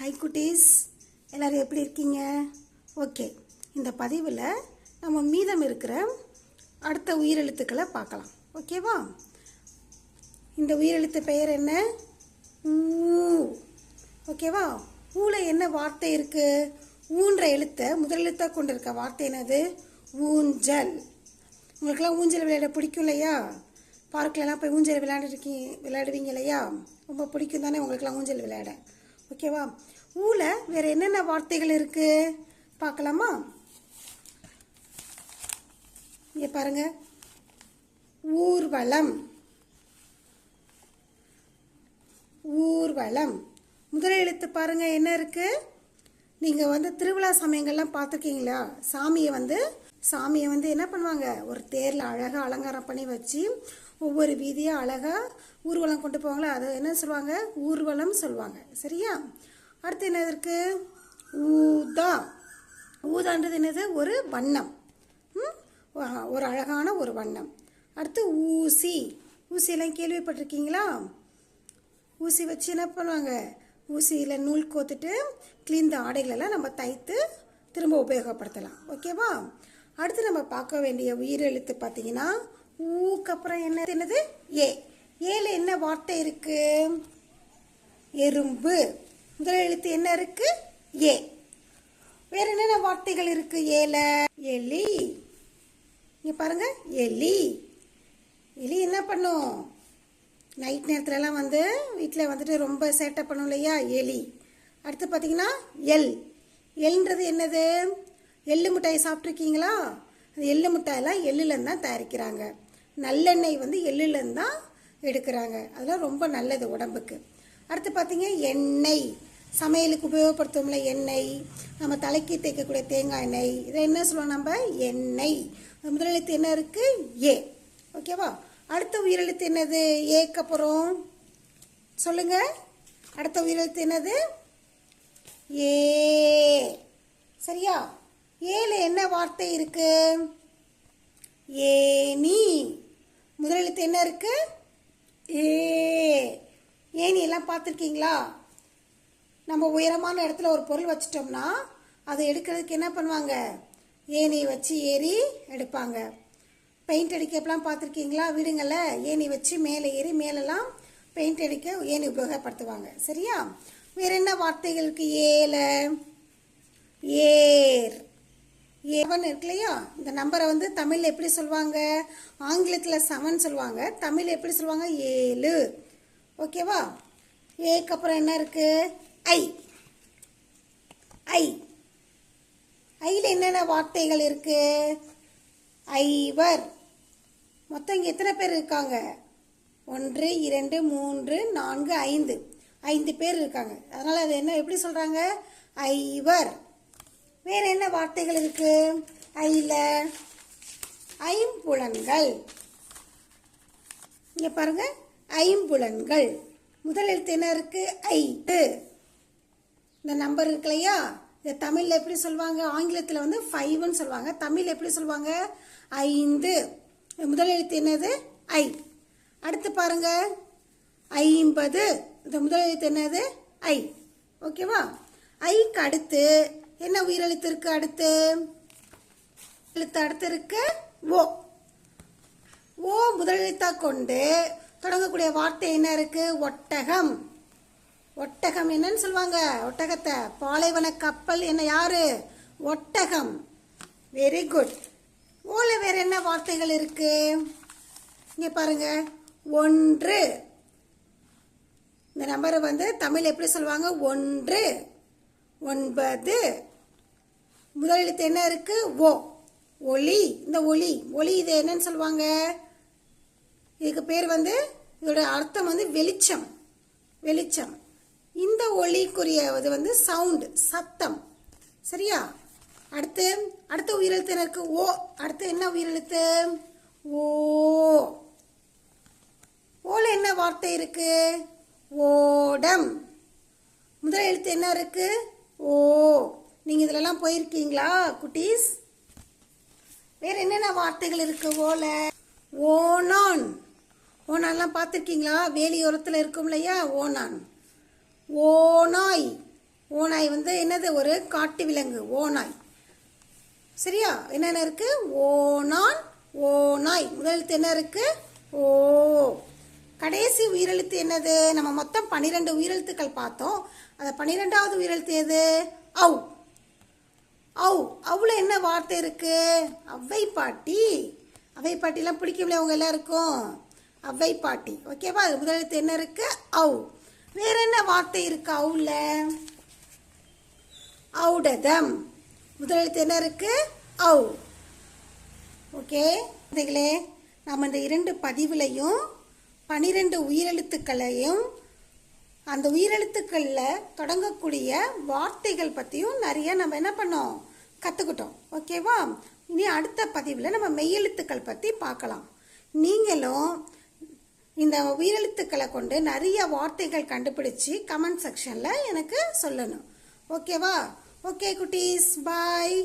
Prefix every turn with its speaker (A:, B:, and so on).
A: High குட்டீஸ், எல்லோரும் எப்படி இருக்கீங்க? ஓகே, இந்த பதிவில் நம்ம மீதம் இருக்கிற அடுத்த உயிரெழுத்துக்களை பார்க்கலாம். ஓகேவா? இந்த உயிரெழுத்து பெயர் என்ன? ஊ. ஓகேவா? ஊல என்ன வார்த்தை இருக்குது? ஊன்ற எழுத்தை முதல் எழுத்தாக கொண்டு இருக்க வார்த்தை என்னது? ஊஞ்சல். உங்களுக்கெல்லாம் ஊஞ்சல் விளையாட பிடிக்கும் இல்லையா? பார்க்கலலாம் போய் ஊஞ்சல் விளையாடுவீங்க இல்லையா? ரொம்ப பிடிக்கும் தானே உங்களுக்கெல்லாம் ஊஞ்சல் விளையாட? ஓகேவா? ஊல வேற என்னென்ன வார்த்தைகள் இருக்கு பார்க்கலாமா? இங்க பாருங்க, ஊர்வலம். ஊர்வலம் முதல் எழுத்து பாருங்க என்ன இருக்கு? நீங்க திருவிழா சமயங்கள்லாம் பார்த்துருக்கீங்களா? சாமியை என்ன பண்ணுவாங்க, ஒரு தேர்ல அழகா அலங்காரம் பண்ணி வச்சு ஒவ்வொரு வீதியா அழகா ஊர்வலம் கொண்டு போவாங்களா? அதை என்ன சொல்லுவாங்க? ஊர்வலம் சொல்லுவாங்க. சரியா? அடுத்து என்ன இருக்கு? ஊதா. ஊதான்றது என்னது? ஒரு வண்ணம், ஒரு அழகான ஒரு வண்ணம். அடுத்து ஊசி. ஊசியெல்லாம் கேள்விப்பட்டிருக்கீங்களா? ஊசி வச்சு என்ன பண்ணுவாங்க? ஊசியில் நூல் கோத்துட்டு கிழிந்த ஆடைகளெல்லாம் நம்ம தைத்து திரும்ப உபயோகப்படுத்தலாம். ஓகேவா? அடுத்து நம்ம பார்க்க வேண்டிய உயிரெழுத்து பார்த்தீங்கன்னா ஊக்கு அப்புறம் என்னது? ஏ. ஏல என்ன வார்த்தை இருக்கு? எறும்பு. முதல் எழுத்து என்ன இருக்கு? ஏ. வேற என்னென்ன வார்த்தைகள் இருக்கு ஏல? எலி. இங்க பாருங்க, எலி. எலி என்ன பண்ணும்? நைட் நேரத்துலலாம் வீட்டில் ரொம்ப சேட்டை பண்ணும் இல்லையா? எலி. அடுத்து பார்த்தீங்கன்னா எல். எல்ன்றது என்னது? எள்ளு மிட்டாய் சாப்பிட்ருக்கீங்களா? அந்த எள்ளு மிட்டாயெல்லாம் எள்ளுலேருந்து தான் தயாரிக்கிறாங்க. நல்லெண்ணெய் எள்ளுலேருந்து தான் எடுக்கிறாங்க. அதெல்லாம் ரொம்ப நல்லது உடம்புக்கு. அடுத்து பார்த்தீங்க எண்ணெய். சமையலுக்கு உபயோகப்படுத்துவோம்ல எண்ணெய், நம்ம தலைக்கு தேய்க்கக்கூடிய தேங்காய் எண்ணெய், இதை என்ன சொல்லுவோம் நம்ம? எண்ணெய். முதல் எழுத்து என்ன இருக்கு? ஏ. ஓகேவா? அடுத்த உயிரெழுத்து என்னது? ஏக்கு அப்புறம் சொல்லுங்க. அடுத்த உயிரெழுத்து என்னது? ஏ. சரியா? ஏல என்ன வார்த்தை இருக்கு? ஏனி. முதல் எழுத்து என்ன இருக்கு? ஏ. ஏனி எல்லாம் பார்த்துருக்கீங்களா? நம்ம உயரமான இடத்துல ஒரு பொருள் வச்சிட்டோம்னா அதை எடுக்கிறதுக்கு என்ன பண்ணுவாங்க? ஏணி வச்சு ஏறி எடுப்பாங்க. பெயிண்ட் அடிக்கப்பெல்லாம் பார்த்துருக்கீங்களா? வீடுங்களில் ஏணி வச்சு மேலே ஏறி மேலெல்லாம் பெயிண்ட் அடிக்க ஏணி உபயோகப்படுத்துவாங்க. சரியா? வேற என்ன வார்த்தைகள் இருக்கு ஏல? ஏர். ஏவன் இருக்கு இல்லையா? இந்த நம்பரை தமிழில் எப்படி சொல்லுவாங்க? ஆங்கிலத்தில் 7 சொல்லுவாங்க. தமிழ் எப்படி சொல்லுவாங்க? 7. ஓகேவா? ஏக்கு அப்புறம் என்ன இருக்கு? ஐ. ஐ. ஐல என்னென்ன வார்த்தைகள் இருக்கு? ஐவர். மொத்தம் இங்கே எத்தனை பேர் இருக்காங்க? 1 2 3 4 5. 5 பேர் இருக்காங்க. அதனால அது என்ன எப்படி சொல்றாங்க? ஐவர். வேற என்ன வார்த்தைகள் இருக்கு ஐல? ஐம்புலன்கள். இங்க பாருங்க, ஐம்புலன்கள். முதல் எழுத்து என்ன இருக்கு? ஐ. இந்த நம்பர் இருக்கு இல்லையா? இதை தமிழில் எப்படி சொல்லுவாங்க? ஆங்கிலத்தில் 5ன்னு சொல்லுவாங்க. தமிழ் எப்படி சொல்லுவாங்க? 5. முதல் எழுத்து என்னது? ஐ. அடுத்து பாருங்க, 50. இந்த முதல் எழுத்து என்னது? ஐ. ஓகேவா? ஐக்கு அடுத்து என்ன உயிரெழுத்து இருக்கு? அடுத்து இருக்கு ஓ. ஓ முதல் எழுத்தா கொண்டு தொடங்கக்கூடிய வார்த்தை என்ன இருக்கு? ஒட்டகம். ஒட்டகம் என்னன்னு சொல்லுவாங்க? ஒட்டகத்தை. பாலைவன கப்பல் என்ன யாரு? ஒட்டகம். Very good. ஓல வேற என்ன வார்த்தைகள் இருக்கு? இங்க பாருங்க, 1. இந்த நம்பரை தமிழ் எப்படி சொல்லுவாங்க? 1 9. முதல் எழுத்து என்ன இருக்கு? ஓ. ஒளி. இந்த ஒளி இது என்னன்னு சொல்லுவாங்க? இதுக்கு பேர் இதோட அர்த்தம் வெளிச்சம். வெளிச்சம். இந்த ஒளிக்குரிய இது சவுண்ட், சத்தம். சரியா? அடுத்த உயிரெழுத்து என்ன இருக்கு? ஓ. அடுத்து என்ன உயிரெழுத்து? ஓ. ஓல என்ன வார்த்தை இருக்கு? ஓடம். முதல் எழுத்து என்ன இருக்கு? ஓ. நீங்க இதுலலாம் போயிருக்கீங்களா குட்டீஸ்? வேற என்னென்ன வார்த்தைகள் இருக்கு ஓல? ஓனான். ஓனான்லாம் பார்த்துருக்கீங்களா? வேலியோரத்தில் இருக்கும் இல்லையா? ஓனான். ஓநாய். ஓநாய் வந்து என்னது ஒரு காட்டு விலங்கு ஓநாய். சரியா? என்னென்ன இருக்கு? ஓநான், ஓநாய். முதல் எழுத்து என்ன இருக்கு? ஓ. கடைசி உயிரெழுத்து என்னது? நம்ம மொத்தம் 12 உயிரெழுத்துக்கள் பார்த்தோம். அந்த 12வது உயிரெழுத்து எது? ஔ. ஔ. அவுல என்ன வார்த்தை இருக்கு? அவ்வை பாட்டி. அவ்வை பாட்டிலாம் பிடிக்கும்ல உங்க எல்லாருக்கும்? அவ்வை பாட்டி. ஓகேவா? முதல் எழுத்து என்ன இருக்கு? ஔ. வேற என்ன வார்த்தை இருக்கு அவுல? ஔடதம். முதல் எழுத்து என்ன இருக்கு? ஔ. ஓகே குழந்தைகளே, நம்ம இந்த 2 பதிவுலையும் 12 உயிரெழுத்துக்களையும் அந்த உயிரெழுத்துக்களில் தொடங்கக்கூடிய வார்த்தைகள் பற்றியும் நிறைய நம்ம என்ன பண்ணோம்? கற்றுக்கிட்டோம். ஓகேவா? இனி அடுத்த பதிவில் நம்ம மெய்யெழுத்துக்கள் பற்றி பார்க்கலாம். நீங்களும் இந்த உயிரெழுத்துக்களை கொண்டு நிறைய வார்த்தைகள் கண்டுபிடிச்சி கமெண்ட் செக்ஷனில் எனக்கு சொல்லணும். ஓகேவா? ஓகே குட்டீஸ், பாய்.